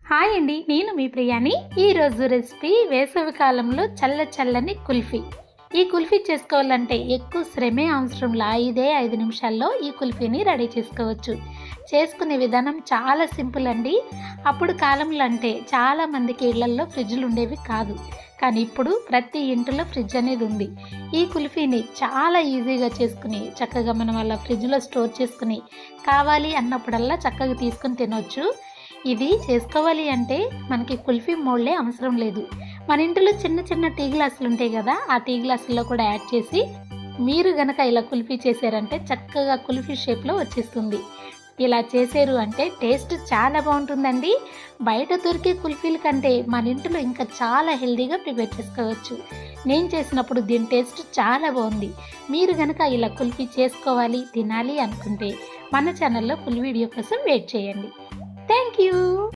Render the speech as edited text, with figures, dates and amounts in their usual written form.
Hi అండి, నేను మీ ప్రియాని. ఈరోజు రెసిపీ వేసవి కాలంలో చల్లని కుల్ఫీ. ఈ కుల్ఫీ చేసుకోవాలంటే ఎక్కువ శ్రమే అవసరంలా 5 నిమిషాల్లో ఈ కుల్ఫీని రెడీ చేసుకోవచ్చు. చేసుకునే విధానం చాలా సింపుల్ అండి. అప్పుడు కాలంలో అంటే చాలామందికి ఇళ్లల్లో ఫ్రిడ్జ్లు ఉండేవి కాదు, కానీ ఇప్పుడు ప్రతి ఇంటిలో ఫ్రిడ్జ్ అనేది ఉంది. ఈ కుల్ఫీని చాలా ఈజీగా చేసుకుని చక్కగా మనం అలా ఫ్రిడ్జ్లో స్టోర్ చేసుకుని కావాలి అన్నప్పుడల్లా చక్కగా తీసుకుని తినొచ్చు. ఇది చేసుకోవాలి అంటే మనకి కుల్ఫీ మోల్డే అవసరం లేదు. మన ఇంటిలో చిన్న చిన్న టీ గ్లాసులు ఉంటాయి కదా, ఆ టీ గ్లాసుల్లో కూడా యాడ్ చేసి మీరు గనక ఇలా కుల్ఫీ చేశారంటే చక్కగా కుల్ఫీ షేప్లో వచ్చేస్తుంది. ఇలా చేశారు అంటే టేస్ట్ చాలా బాగుంటుందండి. బయట దొరికే కుల్ఫీల కంటే మన ఇంటిలో ఇంకా చాలా హెల్తీగా ప్రిపేర్ చేసుకోవచ్చు. నేను చేసినప్పుడు దీని టేస్ట్ చాలా బాగుంది. మీరు గనక ఇలా కుల్ఫీ చేసుకోవాలి, తినాలి అనుకుంటే మన ఛానల్లో ఫుల్ వీడియో కోసం వెయిట్ చేయండి. Thank you.